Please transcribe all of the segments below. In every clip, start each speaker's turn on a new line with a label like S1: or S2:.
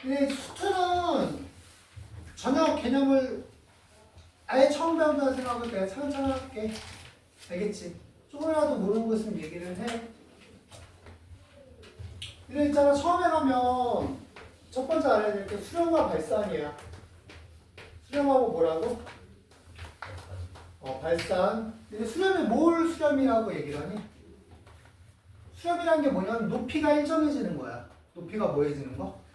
S1: 근데 수트는 전혀 개념을 아예 처음 배운다는 생각을 내가 차근차근 할게. 알겠지? 조금이라도 모르는 거 있으면 얘기를 해. 이래 있잖아. 처음에 가면 첫 번째 알아야 될 게 수렴과 발산이야. 수렴하고 뭐라고? 발산. 근데 수렴이 뭘 수렴이라고 얘기를 하니? 수렴이라는 게 뭐냐면 높이가 일정해지는 거야. 높이가 뭐해지는 거?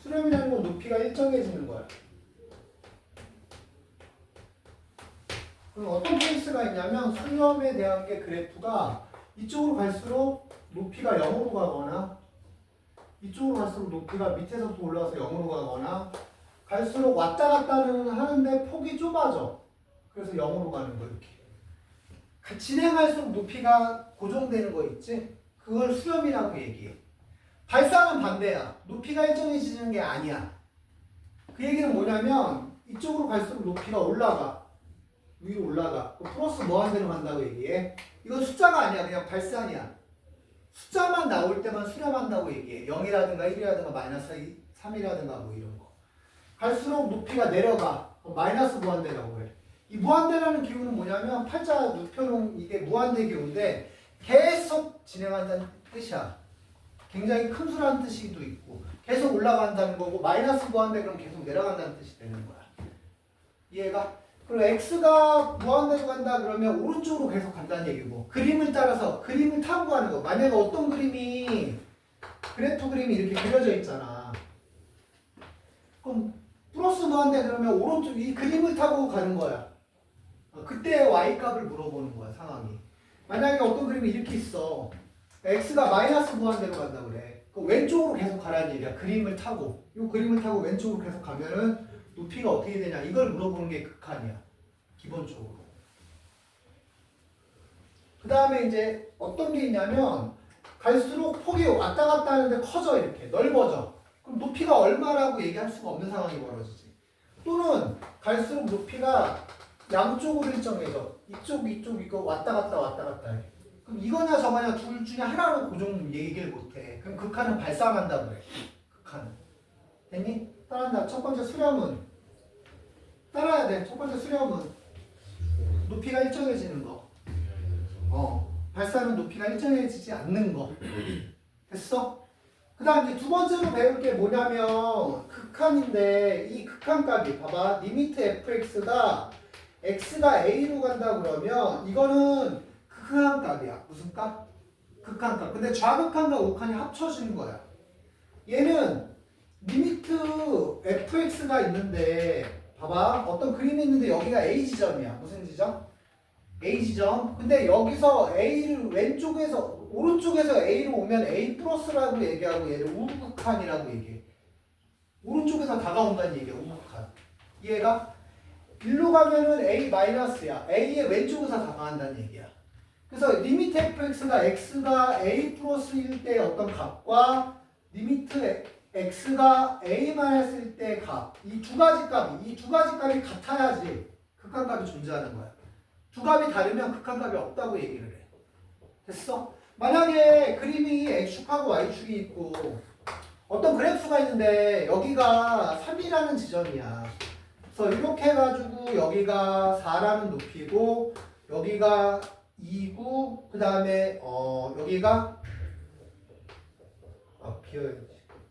S1: 수렴이라는 건 높이가 일정해지는 거야. 그럼 어떤 케이스가 있냐면 수렴에 대한 게 그래프가 이쪽으로 갈수록 높이가 0으로 가거나 이쪽으로 갈수록 높이가 밑에서부터 올라와서 0으로 가거나 갈수록 왔다 갔다는 하는데 폭이 좁아져. 그래서 0으로 가는 거 이렇게. 진행할수록 높이가 고정되는 거 있지? 그걸 수렴이라고 얘기해. 발산은 반대야. 높이가 일정해지는 게 아니야. 그 얘기는 뭐냐면 이쪽으로 갈수록 높이가 올라가. 위로 올라가. 플러스 무한대로 간다고 얘기해. 이건 숫자가 아니야. 그냥 발산이야. 숫자만 나올 때만 수렴한다고 얘기해. 0이라든가 1이라든가 마이너스 3이라든가 뭐 이런 거. 갈수록 높이가 내려가. 마이너스 무한대라고 해. 이 무한대라는 기호는 뭐냐면 팔자 눕혀놓은 이게 무한대 기호인데 계속 진행한다는 뜻이야. 굉장히 큰 수라는 뜻이기도 있고 계속 올라간다는 거고 마이너스 무한대 그럼 계속 내려간다는 뜻이 되는 거야. 이해가? 그리고 x가 무한대로 간다 그러면 오른쪽으로 계속 간다는 얘기고 그림을 따라서 그림을 타고 가는 거. 만약에 어떤 그림이 그래프 그림이 이렇게 그려져 있잖아. 그럼 플러스 무한대 그러면 오른쪽 이 그림을 타고 가는 거야. 그때 y값을 물어보는 거야 상황이. 만약에 어떤 그림이 이렇게 있어. x가 마이너스 무한대로 간다 그래. 왼쪽으로 계속 가라는 얘기야. 그림을 타고. 이 그림을 타고 왼쪽으로 계속 가면은 높이가 어떻게 되냐 이걸 물어보는 게 극한이야. 기본적으로. 그 다음에 이제 어떤 게 있냐면 갈수록 폭이 왔다 갔다 하는데 커져 이렇게 넓어져. 그럼 높이가 얼마라고 얘기할 수가 없는 상황이 벌어지지. 또는 갈수록 높이가 양쪽으로 일정해져. 이쪽 이거 왔다 갔다 해. 그럼 이거냐 저거냐 둘 중에 하나로 고정 얘기를 못해. 그럼 극한은 발산한다 그래. 극한은. 됐니? 따라한다. 첫 번째 수렴은 따라야 돼. 첫 번째 수렴은 높이가 일정해지는 거. 발산은 높이가 일정해지지 않는 거. 됐어? 그 다음 이제 두 번째로 배울 게 뭐냐면 극한인데 이 극한값이 봐봐. 리미트 fx가 x가 a로 간다 그러면 이거는 극한값이야. 무슨 값? 극한값. 근데 좌극한과 우극한이 합쳐지는 거야. 얘는 리미트 fx가 있는데 봐봐. 어떤 그림이 있는데 여기가 a 지점이야. 무슨 지점? a 지점. 근데 여기서 a를 왼쪽에서 오른쪽에서 a로 오면 a 플러스라고 얘기하고 얘를 우극한이라고 얘기해. 오른쪽에서 다가온다는 얘기야. 우극한. 이해가? 일로 가면은 a 마이너스야. a의 왼쪽에서 다가간다는 얘기야. 그래서 리미트 fx가 x가 a 플러스일 때 어떤 값과 리미트 x가 a 마이너스일 때 값. 이 두 가지 값이 같아야지 극한값이 존재하는 거야. 두 값이 다르면 극한값이 없다고 얘기를 해. 됐어? 만약에 그림이 x축하고 y축이 있고 어떤 그래프가 있는데 여기가 3이라는 지점이야. 그래서 이렇게 해가지고 여기가 4라는 높이고 여기가 2고 그 다음에 여기가 비어야지.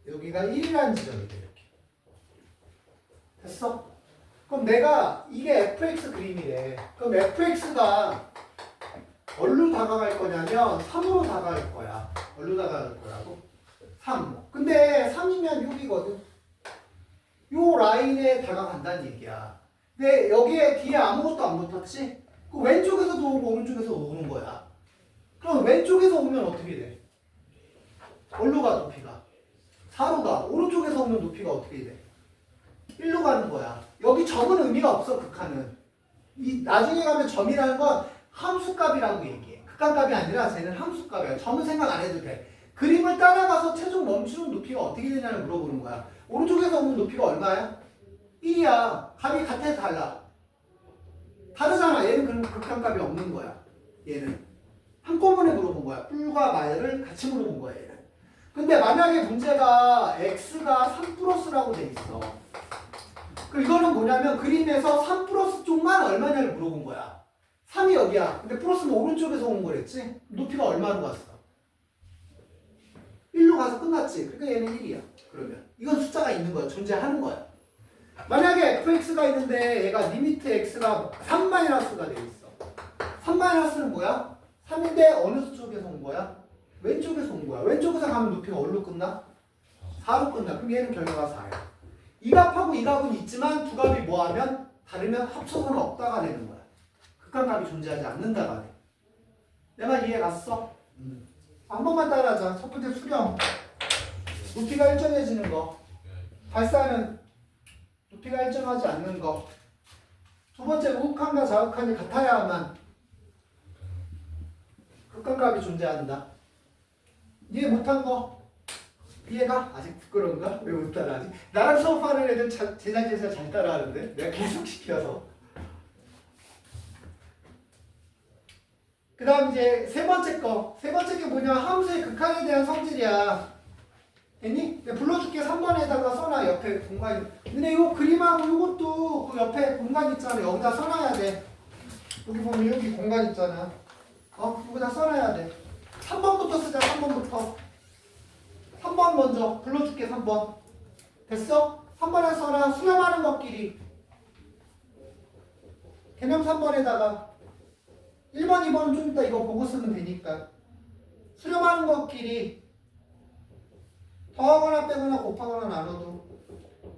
S1: 여기가 1이라는 지점이 돼 이렇게. 됐어? 그럼 내가 이게 fx 그림이래. 그럼 fx가 어디로 다가갈 거냐면 3으로 다가갈 거야. 어디로 다가갈 거라고? 3. 근데 3이면 6이거든. 요 라인에 다가간다는 얘기야. 근데 여기에 뒤에 아무것도 안 붙었지? 그 왼쪽에서도 오고 오른쪽에서 오는 거야. 그럼 왼쪽에서 오면 어떻게 돼? 어디로 가 높이가? 4로 가. 오른쪽에서 오면 높이가 어떻게 돼? 1로 가는 거야. 여기 점은 의미가 없어 극한은. 이 나중에 가면 점이라는 건 함수값이라고 얘기해. 극한값이 아니라 쟤는 함수값이야. 점은 생각 안 해도 돼. 그림을 따라가서 최종 멈추는 높이가 어떻게 되냐를 물어보는 거야. 오른쪽에서 오는 높이가 얼마야? 1이야. 값이 같아서 달라. 다르잖아. 얘는 그럼 극한값이 없는 거야. 얘는. 한꺼번에 물어본 거야. 뿔과 말을 같이 물어본 거야. 얘는. 근데 만약에 문제가 x가 3 플러스라고 돼 있어. 그럼 이거는 뭐냐면 그림에서 3 플러스 쪽만 얼마냐를 물어본 거야. 3이 여기야. 근데 플러스는 오른쪽에서 온 거랬지? 높이가 얼마로 갔어? 1로 가서 끝났지. 그러니까 얘는 1이야. 그러면 이건 숫자가 있는 거야. 존재하는 거야. 만약에 fx가 있는데 얘가 리미트 x가 3-가 돼 있어. 3-는 뭐야? 3인데 어느 쪽에서 온 거야? 왼쪽에서 온 거야. 왼쪽에서 가면 높이가 어디로 끝나? 4로 끝나. 그럼 얘는 결과가 4야. 이 값하고 이 값은 있지만 두 값이 뭐하면 다르면 합쳐서는 없다가 되는 거야. 극한값이 존재하지 않는다가 돼. 내 말 이해 갔어? 한 번만 따라하자. 첫 번째 수렴. 높이가 일정해지는 거. 발사는 높이가 일정하지 않는 거. 두 번째 우극한과 자극한이 같아야만 극한값이 존재한다. 이해 못한 거? 이해가? 아직 부끄러운가? 왜 못 따라하지? 나랑 수업하는 애들 제자리에서 잘 따라하는데 내가 계속 시켜서. 그 다음 이제 세 번째 거. 세 번째 게 뭐냐? 함수의 극한에 대한 성질이야. 됐니? 내가 불러줄게. 3번에다가 써놔. 옆에 공간이. 근데 이거 그림하고 이것도 그 옆에 공간 있잖아. 여기다 써놔야 돼. 여기 보면 여기 공간 있잖아. 여기다 써놔야 돼. 3번부터 쓰자. 3번부터. 3번 먼저 불러줄게. 3번. 됐어? 3번에 써놔. 수렴하는 것끼리. 개념 3번에다가 1번, 2번은 좀 이따 이거 보고 쓰면 되니까. 수렴하는 것끼리 더하거나 빼거나 곱하거나 나눠도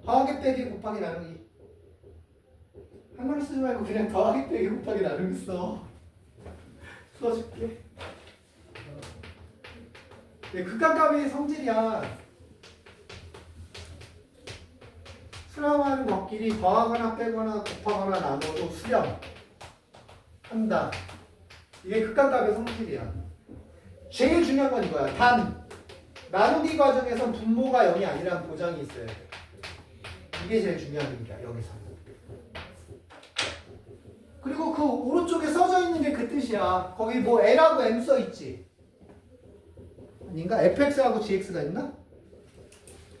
S1: 더하기 빼기 곱하기 나누기. 한글로 쓰지 말고 그냥 더하기 빼기 곱하기 나누기 써. 써줄게. 네, 극한값의 성질이야. 수렴하는 것끼리 더하거나 빼거나 곱하거나 나눠도 수렴 한다. 이게 극한값의 성질이야. 제일 중요한 건 이거야. 단 나누기 과정에선 분모가 0이 아니라는 보장이 있어야 돼. 이게 제일 중요한 얘기야. 여기서. 그리고 그 오른쪽에 써져 있는 게 그 뜻이야. 거기 뭐 L하고 M 써 있지? 아닌가? fx하고 gx가 있나?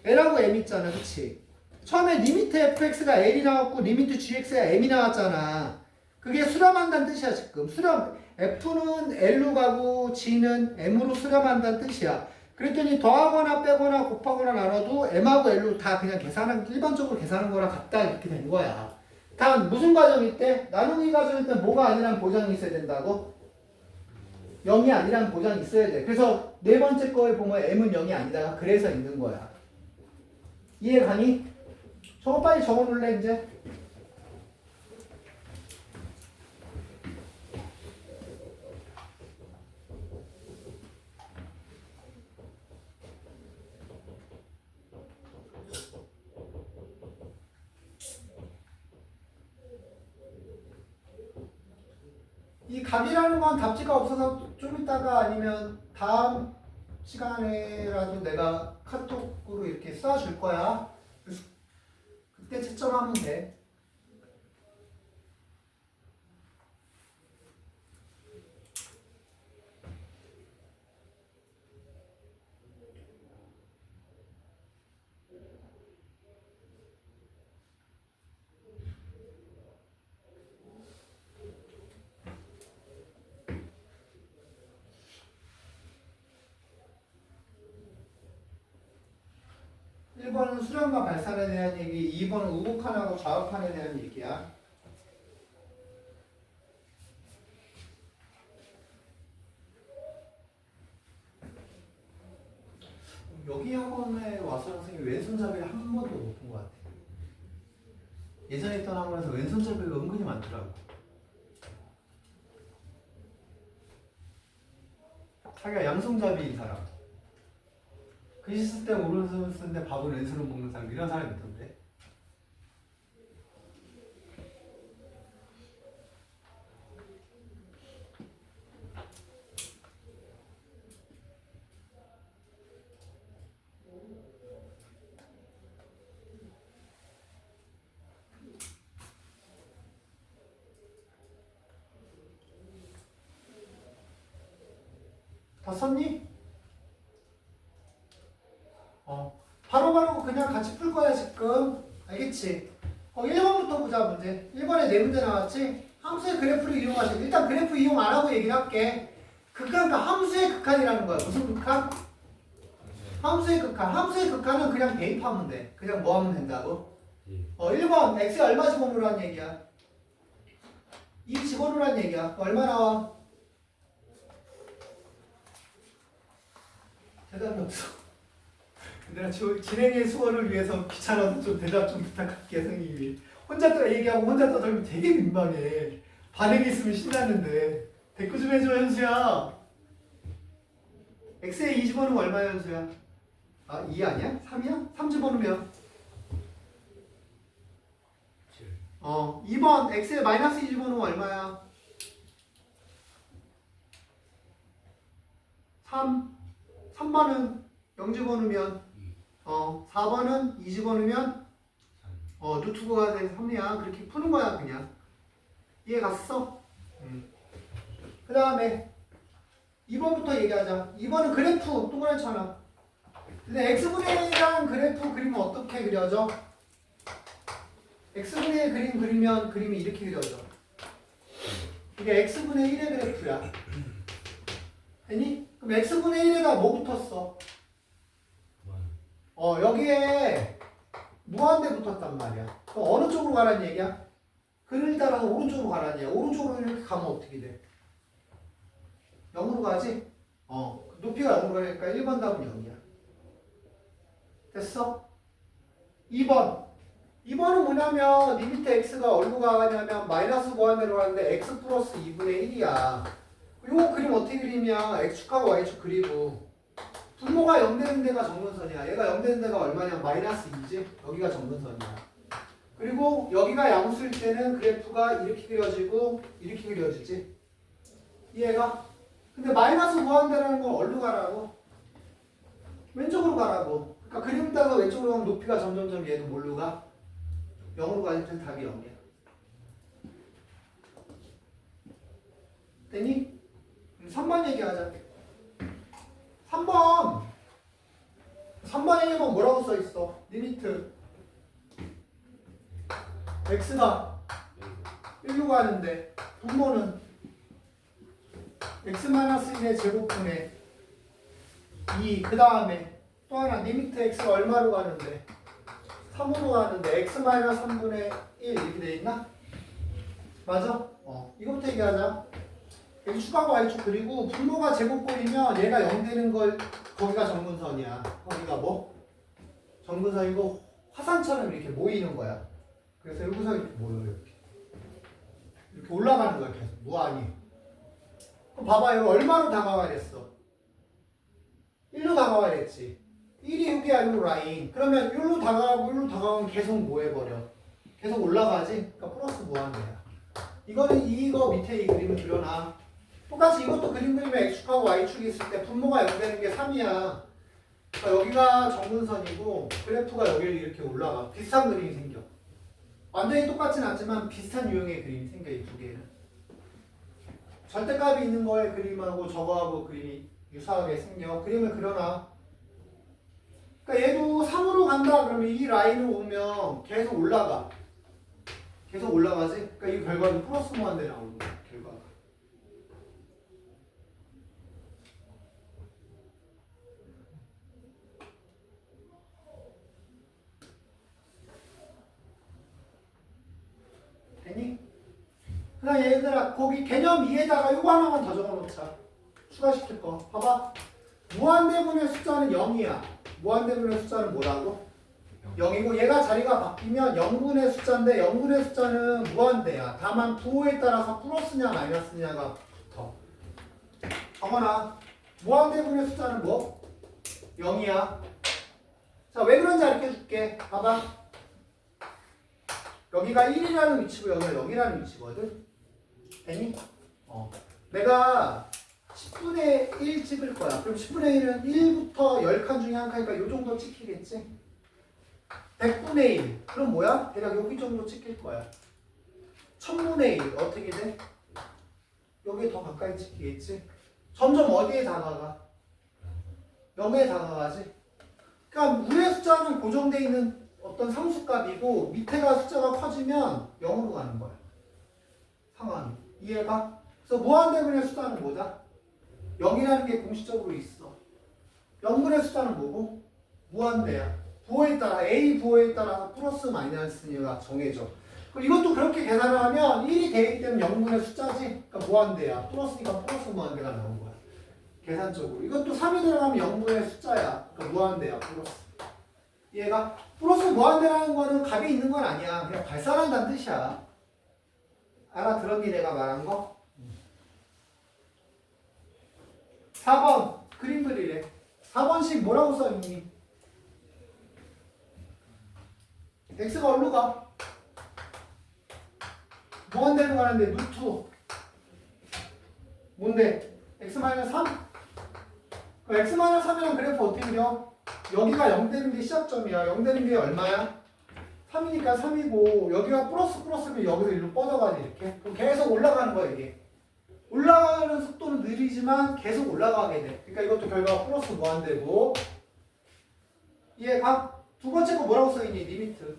S1: L하고 M 있잖아. 그치? 처음에 리미트 fx가 L이 나왔고 리미트 gx가 M이 나왔잖아. 그게 수렴한다는 뜻이야. 지금 수렴. F는 L로 가고 G는 M으로 수렴한다는 뜻이야. 그랬더니 더하거나 빼거나 곱하거나 나눠도 M하고 L로 다 그냥 일반적으로 계산한 거랑 같다 이렇게 된 거야. 다음 무슨 과정일 때? 나누기 과정일 때 뭐가 아니라는 보장이 있어야 된다고? 0이 아니라는 보장이 있어야 돼. 그래서 네 번째 거에 보면 M은 0이 아니다가 그래서 있는 거야. 이해 가니? 저거 빨리 적어놓을래 이제? 이 값이라는 건 답지가 없어서 좀 이따가 아니면 다음 시간에라도 내가 카톡으로 이렇게 쏴줄 거야. 그래서 그때 채점하면 돼. 일 번은 수렴과 발산에 대한 얘기, 2번은 우극한하고 좌극한에 대한 얘기야. 여기 학원에 와서 선생님이 왼손잡이를 한 번도 못 본 것 같아. 예전에 있던 학원에서 왼손잡이가 은근히 많더라고. 자기가 양손잡이인 사람. 글씨 쓸 때 오른손 쓰는데 밥은 왼손으로 먹는 사람, 이런 사람이 있던데. 다 썼니? 풀 거야 지금. 알겠지? 1번부터 보자 문제. 1번에 4문제 나왔지? 함수의 그래프를 이용하시고 일단 그래프 이용 안 하고 얘기를 할게. 극한과 함수의 극한이라는 거야. 무슨 극한? 함수의 극한. 함수의 극한은 그냥 대입하면 돼. 그냥 뭐 하면 된다고? 1번 x에 얼마 집어넣으라는 얘기야? 2 집어넣으라는 얘기야. 얼마 나와? 대답이 없어. 내가 진행의 수월을 위해서 귀찮아서 좀 대답 좀 부탁할게 선생님이. 혼자 또 얘기하고 혼자 떠들면 되게 민망해. 반응이 있으면 신나는데. 댓글 좀 해줘 현수야. x에 2 집어넣으면 얼마야 현수야? 아 2 아니야? 3이야? 3 집어넣으면 2번 x에 마이너스 2 집어넣으면 얼마야? 3번은 0 집어넣으면 4번은 2 집어넣으면 루트 9가 돼서 3이야. 그렇게 푸는 거야 그냥. 이해 갔어? 그 다음에 2번부터 얘기하자. 2번은 그래프 동그랗지 않아. 근데 x분의 1이라는 그래프 그리면 어떻게 그려져? x분의 1 그림 그리면 그림이 이렇게 그려져. 이게 x분의 1의 그래프야. 됐니? 그럼 x분의 1에다 뭐 붙었어? 여기에 무한대 붙었단 말이야. 그럼 어느 쪽으로 가라는 얘기야? 그를 따라서 오른쪽으로 가라는 얘기야. 오른쪽으로 이렇게 가면 어떻게 돼? 0으로 가지? 높이가 0으로 가니까 1번 답은 0이야. 됐어? 2번. 2번은 뭐냐면 리미트 x가 어디로 가냐면 마이너스 무한대로 가는데 x 플러스 2분의 1이야. 이거 그림 어떻게 그리면 x축하고 y축 그리고 분모가 0 되는 데가 정근선이야. 얘가 0 되는 데가 얼마냐? 마이너스 2지? 여기가 정근선이야. 그리고 여기가 양수일 때는 그래프가 이렇게 그려지고 이렇게 그려지지? 이해가? 근데 마이너스 무한대라는 건 어디로 가라고? 왼쪽으로 가라고. 그러니까 그림 따서 왼쪽으로 가면 높이가 점점점 얘도 뭘로 가? 0으로 가니까 답이 0이야. 됐니? 3번 얘기하자. 3번에 1번 뭐라고 써있어? 리미트 x가 1로 가는데 분모는 x-1의 제곱분의 2. 그 다음에 또 하나 리미트 x가 얼마로 가는데 3으로 가는데 x-3분의 1 이렇게 돼 있나? 맞아? 이거부터 얘기하자. x축하고 y축 그리고 분모가 제곱꼴이면 얘가 0 되는 걸 거기가 정근선이야. 거기가 뭐? 정근선이고 화산처럼 이렇게 모이는 거야. 그래서 여기서 이렇게 모여요. 이렇게 올라가는 거야 계속 무한히. 그럼 봐봐 여기 얼마로 다가가랬어? 1로 다가가랬지. 1이 여기야 이 라인. 그러면 1로 다가가면 계속 뭐 해버려? 계속 올라가지? 그러니까 플러스 무한대야. 이거는 이거 밑에 이 그림을 그려놔. 똑같이 이것도 그림 그리면 x축하고 y축이 있을 때 분모가 0 되는 게 3이야. 그러니까 여기가 정근선이고 그래프가 여기를 이렇게 올라가. 비슷한 그림이 생겨. 완전히 똑같진 않지만 비슷한 유형의 그림이 생겨 이 두 개는. 절대값이 있는 거의 그림하고 저거하고 그림이 유사하게 생겨. 그림을 그려놔. 그러니까 얘도 3으로 간다 그러면 이 라인을 오면 계속 올라가. 계속 올라가지? 그러니까 이 결과는 플러스 무한대 나오는 거야. 결과가. 됐니? 그 다음 얘들아 거기 개념 2에다가 요거 하나만 더 적어놓자. 추가시킬 거. 봐봐. 무한대분의 숫자는 0이야. 무한대분의 숫자는 뭐라고? 0이고 얘가 자리가 바뀌면 0분의 숫자인데 0분의 숫자는 무한대야. 다만 부호에 따라서 플러스냐 마이너스냐가 붙어. 적어놔. 무한대분의 숫자는 뭐? 0이야. 자, 왜 그런지 알려줄게. 봐봐. 여기가 1이라는 위치고 여기가 0이라는 위치거든. 됐니? 내가 10분의 1 찍을 거야. 그럼 10분의 1은 1부터 10칸 중에 한 칸이니까 요 정도 찍히겠지? 100분의 1. 그럼 뭐야? 대략 여기 정도 찍힐 거야. 1000분의 1. 어떻게 돼? 여기에 더 가까이 찍히겠지? 점점 어디에 다가가? 0에 다가가지? 그러니까 무의 숫자는 고정되어 있는 어떤 상수값이고 밑에가 숫자가 커지면 0으로 가는 거야. 상황이. 이해가? 그래서 무한대분의 숫자는 뭐다? 0이라는 게 공식적으로 있어. 0분의 숫자는 뭐고? 무한대야. 부호에 따라 A 부호에 따라서 플러스 마이너스가 정해져. 그리고 이것도 그렇게 계산을 하면 1이 되기 때문에 0분의 숫자지. 그러니까 무한대야. 플러스니까 플러스 무한대가 나온 거야. 계산적으로. 이것도 3이 들어가면 0분의 숫자야. 그러니까 무한대야. 플러스. 얘가 플러스 무한대라는 거는 값이 있는 건 아니야. 그냥 발산한다는 뜻이야. 알아들었니 내가 말한 거? 4번 그림 그리래. 4번씩 뭐라고 써있니? x가 어디로 가? 무한대로 가는데 루트 뭔데? x-3? 그럼 x-3이랑 그래프 어떻게 그려? 여기가 0 되는 게 시작점이야. 0 되는 게 얼마야? 3이니까 3이고 여기가 플러스면 여기서 일로 뻗어가지 이렇게. 그럼 계속 올라가는 거야 이게. 올라가는 속도는 느리지만 계속 올라가게 돼. 그러니까 이것도 결과가 플러스 무한대고. 이해가? 두 번째 거 뭐라고 써있니? 리미트.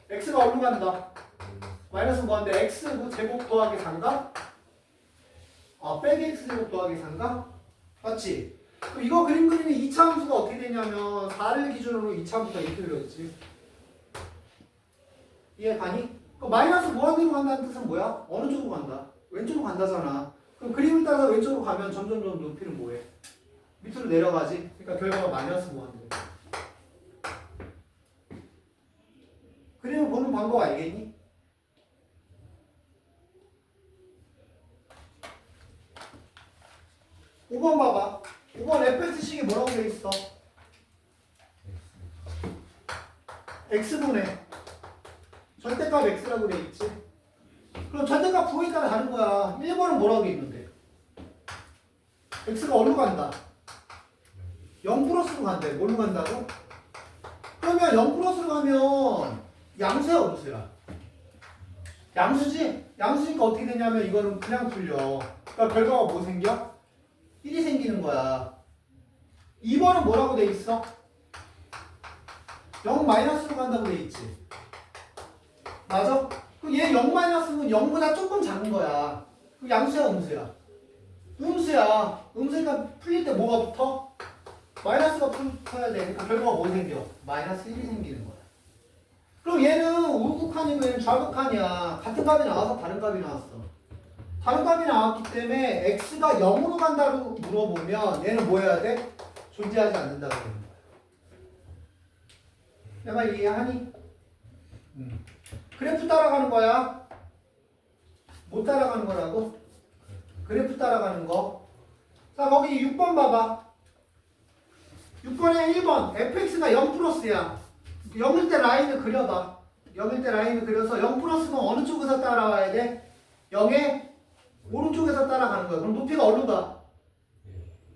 S1: x가 어디로 간다? 마이너스 무한대 x 제곱 더하기 3가? 빼기 x 제곱 더하기 3가? 맞지? 그럼 이거 그림 그리면 2차 함수가 어떻게 되냐면 4를 기준으로 2차 함수가 이렇게 그려졌지. 이해가니? 마이너스 무한대로 간다는 뜻은 뭐야? 어느 쪽으로 간다? 왼쪽으로 간다잖아. 그럼 그림을 따라서 왼쪽으로 가면 점점 높이는 뭐해? 밑으로 내려가지. 그러니까 결과가 마이너스 무한대. 그림을 보는 방법 알겠니? 오 번 봐봐. 5번 fx식이 뭐라고 돼 있어? x분의 절대값 x라고 돼 있지. 그럼 절대값 부호에 따라 다른 거야. 1번은 뭐라고 돼 있는데? x가 어디로 간다? 0 플러스로 간대. 뭘로 간다고? 그러면 0 플러스로 가면 양수야 음수야? 양수지? 양수니까 어떻게 되냐면 이거는 그냥 풀려. 그러니까 결과가 뭐 생겨? 1이 생기는 거야. 2번은 뭐라고 돼 있어? 0 마이너스로 간다고 돼 있지. 맞아? 그럼 얘 0 마이너스는 0보다 조금 작은 거야. 그 양수야 음수야? 음수야. 음수니까 풀릴 때 뭐가 붙어? 마이너스가 붙어야 돼. 그러니까 결과가 뭐 생겨? 마이너스 1이 생기는 거야. 그럼 얘는 우극한이고 얘는 좌극한이야. 같은 값이 나와서 다른 값이 나왔어. 다른 값이 나왔기 때문에 x가 0으로 간다고 물어보면 얘는 뭐 해야 돼? 존재하지 않는다고 되는 거야. 내 말 이해하니? 그래프 따라가는 거야? 못 따라가는 거라고? 그래프 따라가는 거. 자, 거기 6번 봐봐. 6번에 1번 fx가 0 플러스야. 0일 때 라인을 그려봐. 0일 때 라인을 그려서 0 플러스는 어느 쪽에서 따라와야 돼? 0의 오른쪽에서 따라가는 거야. 그럼 높이가 어디로 가?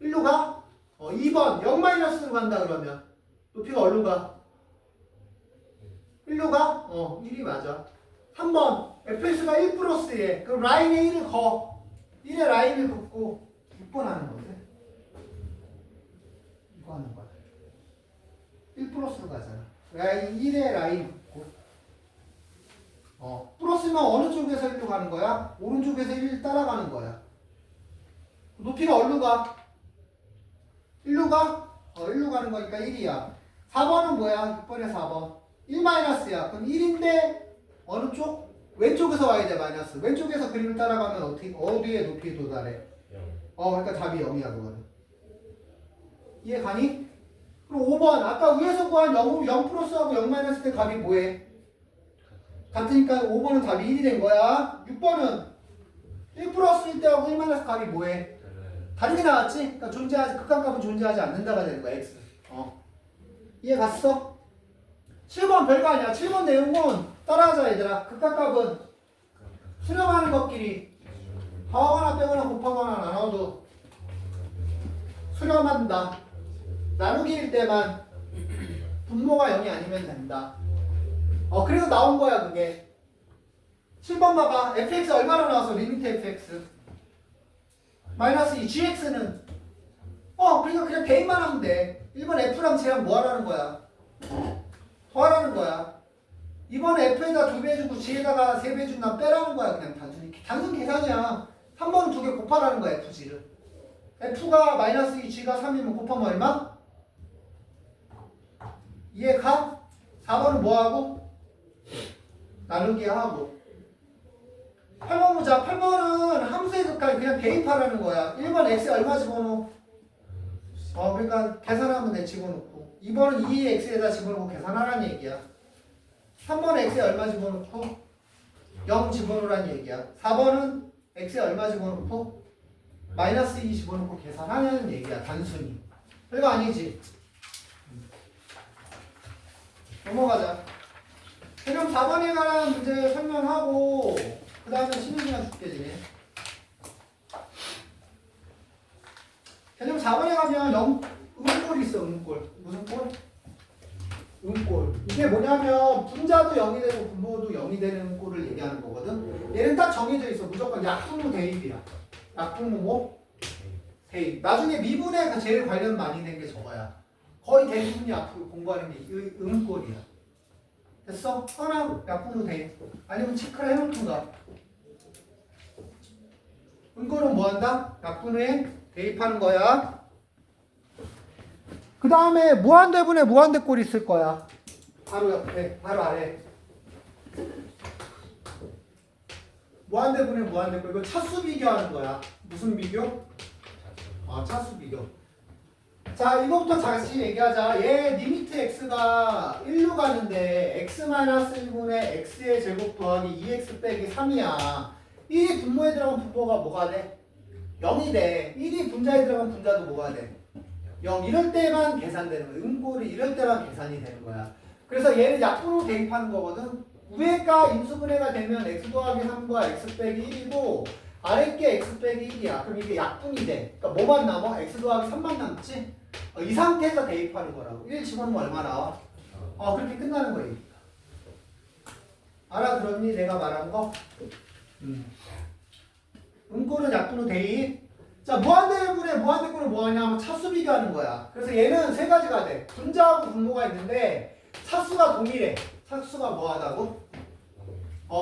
S1: 1로 가? 2번 0 마이너스로 간다 그러면 높이가 어디로 가? 1로 가? 1이 맞아. 3번 fx가 1 플러스에 그럼 라인에 1을 거. 1에 라인을 긋고 6번 하는 거지. 이거 하는 거야. 1 플러스로 가잖아. 1에 라인 긋고 플러스면 어느 쪽에서 1로 가는 거야? 오른쪽에서 1 따라가는 거야. 높이가 어디로 가? 1로 가? 1로 가는 거니까 1이야. 4번은 뭐야? 6번에 4번. 1 마이너스야. 그럼 1인데 어느 쪽? 왼쪽에서 와야 돼, 마이너스. 왼쪽에서 그림을 따라가면 어디에 높이에 도달해? 0. 그러니까 답이 0이야, 그거는. 이해 가니? 그럼 5번. 아까 위에서 구한 0 플러스하고 0 마이너스 때 값이 뭐해? 같으니까 5번은 답이 1이 된 거야. 6번은 1 플러스일 때하고 1 마이너스 값이 뭐해? 다르게 나왔지? 그러니까 극한값은 존재하지 않는다가 되는 거야, x. 이해 갔어? 7번 별거 아니야. 7번 내용은 따라하자, 얘들아. 극한값은 수렴하는 것끼리 더하거나 빼거나 곱하거나 나눠도 수렴한다. 나누기일 때만 분모가 0이 아니면 된다. 그래서 나온 거야, 그게. 7번 봐봐. fx 얼마나 나왔어? 리미트 fx. 마이너스 2. gx는 그러니까 그냥 대입만 하면 돼. 1번 f랑 쟤랑 뭐 하라는 거야? 더하라는 거야. 이번에 F에다 2배 해주고 G에다가 3배 해준다면 빼라는 거야. 그냥 단순 계산이야. 3번은 2개 곱하라는 거야. FG를. F가 마이너스 2, G가 3이면 곱하면 얼마? 이해가? 4번은 뭐하고? 나누기 하고. 8번 보자. 8번은 함수의 극할 그냥 대입하라는 거야. 1번 X에 얼마 집어넣어? 그러니까 계산하면 돼. 집어넣고. 2번은 2X에다 집어넣고 계산하라는 얘기야. 3번은 X에 얼마 집어넣고 0 집어넣으라는 얘기야. 4번은 X에 얼마 집어넣고 마이너스 2 집어넣고 계산하냐는 얘기야. 단순히. 별거 아니지. 넘어가자. 그럼 4번에 관한 문제 설명하고 그 다음에 쉬는 시간 줄게. 지금 개념 4번에 가면 음꼴이 있어. 음꼴. 무슨 꼴? 음꼴. 이게 뭐냐면 분자도 0이 되고 분모도 0이 되는 꼴을 얘기하는 거거든. 얘는 딱 정해져 있어. 무조건 약분모 대입이야. 약분모 대입. 나중에 미분에 제일 관련 많이 된 게 저거야. 거의 대부분이 앞으로 공부하는 게 음꼴이야. 됐어? 하나 약분모 대입. 아니면 체크를 해놓든가. 음꼴은 뭐 한다? 약분에 대입하는 거야. 그 다음에 무한대분에 무한대꼴이 있을 거야. 바로 옆에, 바로 아래. 무한대분에 무한대꼴. 이거 차수 비교하는 거야. 무슨 비교? 차수 비교. 자, 이거부터 다시 얘기하자. 얘 리미트 x가 1로 가는데 x-1분의 x의 제곱 더하기 2x 빼기 3이야. 1이 분모에 들어간 분모가 뭐가 돼? 0이 돼. 1이 분자에 들어간 분자도 뭐가 돼? 0. 이럴 때만 계산되는 거야. 음꼴이 이럴 때만 계산이 되는 거야. 그래서 얘를 약분으로 대입하는 거거든. 위에가 인수분해가 되면 x 더하기 3과 x 빼기 1이고 아래 게 x 빼기 1이야. 그럼 이게 약분이 돼. 그러니까 뭐만 남아? x 더하기 3만 남지? 이 상태에서 대입하는 거라고. 1 집어넣으면 얼마 나와? 그렇게 끝나는 거야. 알아들었니? 내가 말한 거? 음꼴은 약분으로 대입. 자, 무한대분에 무한대꼴은 뭐하냐면 차수 비교하는 거야. 그래서 얘는 세 가지가 돼. 분자하고 분모가 있는데 차수가 동일해. 차수가 뭐하다고?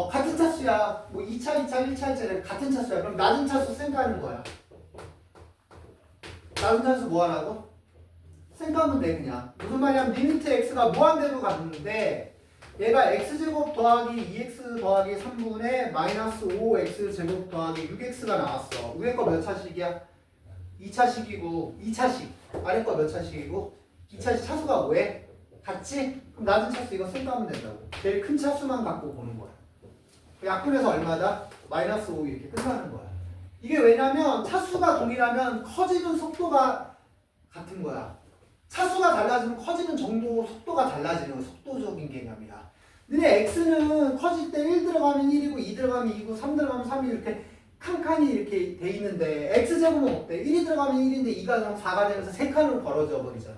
S1: 같은 차수야. 뭐 2차, 1차, 1차 같은 차수야. 그럼 낮은 차수 생각하는 거야. 낮은 차수 뭐하라고? 생각하면 돼 그냥. 무슨 말이냐면 리미트 x가 무한대로 갔는데 얘가 x제곱 더하기 2x 더하기 3분의 마이너스 5x제곱 더하기 6x가 나왔어. 위에 거 몇 차식이야? 2차식이고 2차식. 아래 거 몇 차식이고? 2차식. 차수가 왜? 같지? 그럼 낮은 차수 이거 생각하면 된다고. 제일 큰 차수만 갖고 보는 거야. 약분해서 얼마다? 마이너스 5 이렇게 끝나는 거야. 이게 왜냐면 차수가 동일하면 커지는 속도가 같은 거야. 차수가 달라지면 커지는 정도 속도가 달라지는 거야. 속도적인 개념이야. 근데 x는 커질 때 1 들어가면 1이고 2 들어가면 2고 3 들어가면 3이 이렇게 칸칸이 이렇게 돼 있는데 x제곱은 어때? 1이 들어가면 1인데 2가 4가 되면서 3칸으로 벌어져 버리잖아.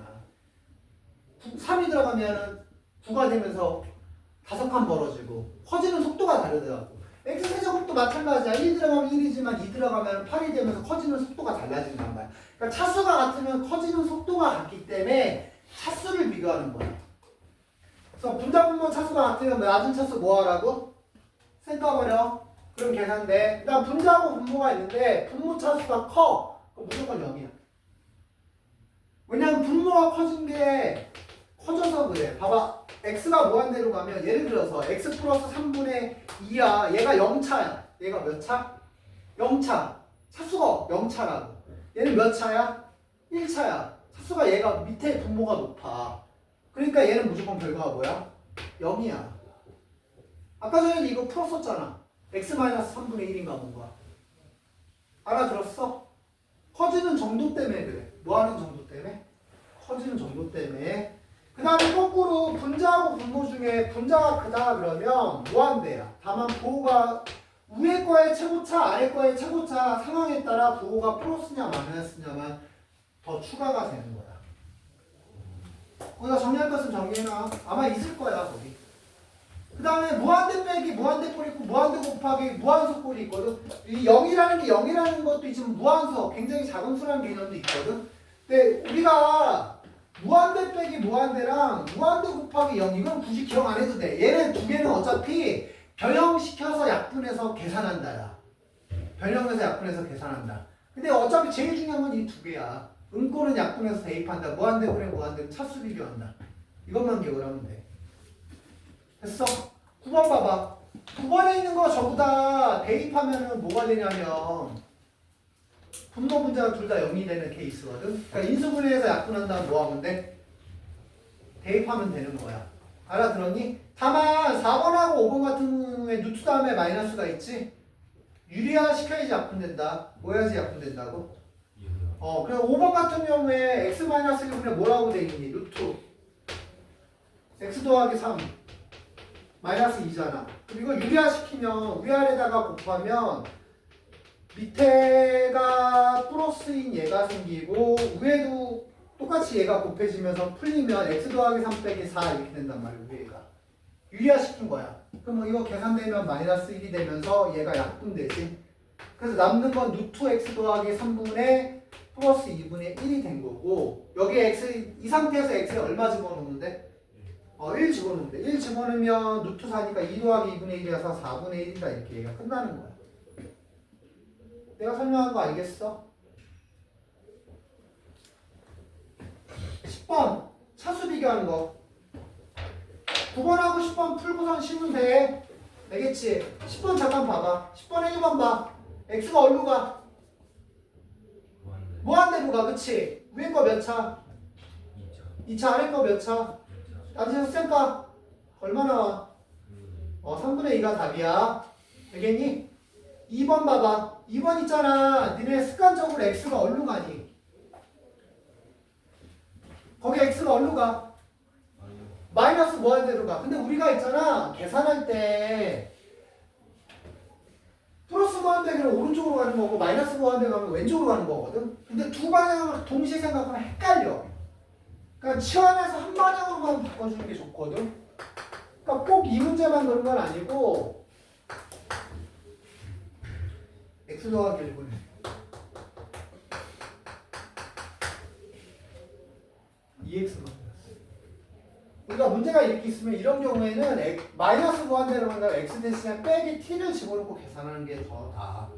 S1: 3이 들어가면 9가 되면서 5칸 벌어지고 커지는 속도가 다르더라고. x세제곱도 마찬가지야. 1 들어가면 1이지만 2 들어가면 8이 되면서 커지는 속도가 달라진단 말이야. 그러니까 차수가 같으면 커지는 속도가 같기 때문에 차수를 비교하는 거야. 그래서 분자분모 차수가 같으면 낮은 차수 뭐 하라고? 생각버려. 그럼 계산돼. 그 다음 분자하고 분모가 있는데 분모 차수가 커. 그럼 무조건 0이야. 왜냐면 분모가 커진 게 커져서 그래. 봐봐. x가 무한대로 가면 예를 들어서 x 플러스 3분의 2야. 얘가 0차야. 얘가 몇 차? 0차. 차수가 0차라고. 얘는 몇 차야? 1차야. 차수가 얘가 밑에 분모가 높아. 그러니까 얘는 무조건 결과가 뭐야? 0이야. 아까 전에 이거 풀었었잖아. x-3분의 1인가 뭔가. 알아들었어? 커지는 정도 때문에 그래. 뭐 하는 정도 때문에? 커지는 정도 때문에. 그 다음에 거꾸로 분자하고 분모 중에 분자가 크다 그러면 무한대야. 다만 부호가 위에 거의 최고차, 아래 거의 최고차 상황에 따라 부호가 플러스냐 마이너스냐만 더 추가가 되는 거야. 거기다 정리할 것은 정리해놔. 아마 있을 거야 거기. 그 다음에 무한대 빼기, 무한대꼴 있고 무한대 곱하기 무한소꼴이 있거든. 이 0이라는 게 0이라는 것도 있지만 무한소, 굉장히 작은 수라는 개념도 있거든. 근데 우리가 무한대 빼기 무한대랑 무한대 곱하기 0 이건 굳이 기억 안 해도 돼. 얘네 두 개는 어차피 변형시켜서 약분해서 계산한다야. 변형해서 약분해서 계산한다. 근데 어차피 제일 중요한 건 이 두 개야. 음꼴은 약분해서 대입한다. 무한대 그래 무한대는 차수 비교한다. 이것만 기억을 하면 돼. 됐어? 9번 봐봐. 9번에 있는 거 전부 다 대입하면은 뭐가 되냐면 분모 분자가 둘 다 0이 되는 케이스거든. 그러니까 인수분해해서 약분한 다음 뭐 하면 돼? 대입하면 되는 거야. 알아들었니? 다만 4번하고 5번 같은 경우에 루트 다음에 마이너스가 있지? 유리화 시켜야지 약분된다. 뭐 해야지 약분된다고? 그래 5번 같은 경우에 x-1분에 뭐라고 돼 있니? 루트 x 더하기 3 마이너스 2잖아. 그리고 유리화 시키면 위아래다가 곱하면 밑에가 플러스인 얘가 생기고 위에도 똑같이 얘가 곱해지면서 풀리면 x 더하기 3 빼기 4 이렇게 된단 말이야. 위에가 유리화 시킨 거야. 그럼 뭐 이거 계산되면 마이너스 1이 되면서 얘가 약분되지. 그래서 남는 건 루트 x 더하기 3분의 플러스 2분의 1이 된 거고 여기에 x 이 상태에서 x에 얼마 집어넣는데? 1 집어넣는데 1 집어넣으면 루트 4니까 2 더하기 2분의 1이어서 4분의 1이다 이렇게 얘가 끝나는 거야. 내가 설명한 거 알겠어? 10번 차수 비교하는 거 9번하고 10번 풀고선 쉬면 돼. 알겠지? 10번 잠깐 봐봐. 10번에 1번 봐. x가 어디로 가? 무한대로 가. 그치? 위에 거 몇 차? 2차. 아래 거 몇 차? 나중에 쌤가 얼마 나와? 3분의 2가 답이야. 알겠니? 2번 봐봐. 2번 있잖아. 니네 습관적으로 x가 어디로 가니? 거기 x가 어디로 가? 마이너스 무한대로 가. 근데 우리가 있잖아. 계산할 때 플러스 무한대는 오른쪽으로 가는 거고 마이너스 무한대 가면 왼쪽으로 가는 거거든. 근데 두 방향을 동시에 생각하면 헷갈려. 그러니까 치환해서 한 방향으로만 바꿔주는 게 좋거든. 그러니까 꼭 이 문제만 그런 건 아니고 x 더하기 1분의 EX만 우리가 문제가 이렇게 있으면 이런 경우에는 마이너스 무한대로 간다고 x 대신에 빼기 t를 집어넣고 계산하는 게 더 나아.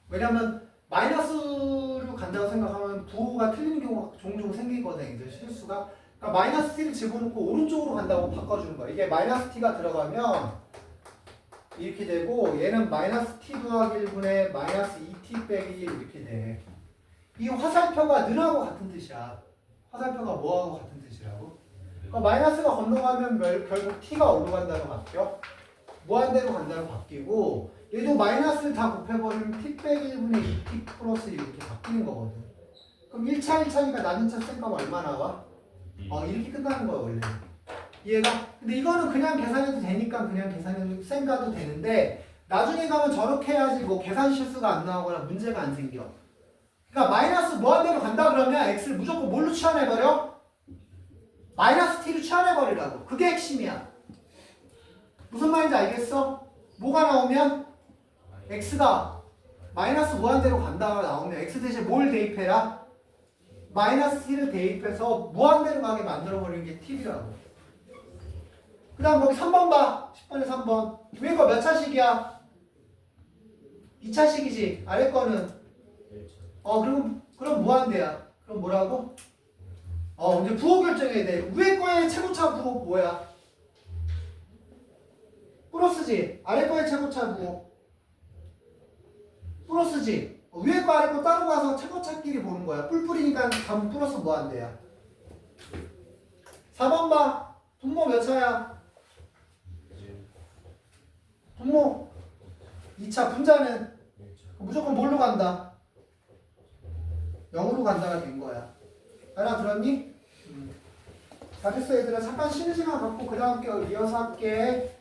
S1: 왜냐면 마이너스로 간다고 생각하면 부호가 틀리는 경우가 종종 생기거든. 이제 실수가. 그러니까 마이너스 t를 집어넣고 오른쪽으로 간다고 바꿔주는 거야. 이게 마이너스 t가 들어가면 이렇게 되고 얘는 마이너스 t 더하기 1분의 마이너스 2t 빼기 1 이렇게 돼. 이 화살표가 는하고 같은 뜻이야. 화살표가 뭐하고 같은 뜻이라고? 그러니까 마이너스가 건너가면 결국 t가 어디로 간다고 바뀌어? 무한대로 간다고 바뀌고 얘도 마이너스를 다 곱해버리면 t 빼기 1분의 2t 플러스 이렇게 바뀌는 거거든. 그럼 1차 1차니까 나눈차 셈값 얼마 나와? 이렇게 끝나는 거야 원래. 이해가? 근데 이거는 그냥 계산해도 되니까 그냥 계산해도 셈가도 되는데 나중에 가면 저렇게 해야지 뭐 계산 실수가 안 나오거나 문제가 안 생겨. 그러니까 마이너스 무한대로 간다 그러면 x를 무조건 뭘로 치환해버려? 마이너스 t로 치환해버리라고. 그게 핵심이야. 무슨 말인지 알겠어? 뭐가 나오면? x가 마이너스 무한대로 간다가 나오면 x 대신 뭘 대입해라? 마이너스 t를 대입해서 무한대로 가게 만들어버리는 게 t라고. 그 다음 거기 3번 봐. 10번에 3번. 위에 거 몇 차식이야? 2차식이지. 아래 거는? 그럼 무한대야. 그럼 뭐라고? 이제 부호 결정해야 돼. 위에 거의 최고차 부호 뭐야? 플러스지. 아래 거의 최고차 부호 플러스지. 위에 거 아래 거 따로 가서 최고차끼리 보는 거야. 뿔뿔이니까 답은 플러스 무한대야. 4번 봐. 분모 몇 차야? 분모 2차. 분자는 무조건 뭘로 간다? 0으로 간다가 된 거야. 알아들었니? 다 됐어 얘들아. 잠깐 쉬는 시간 갖고 그 다음 게 이어서 할게.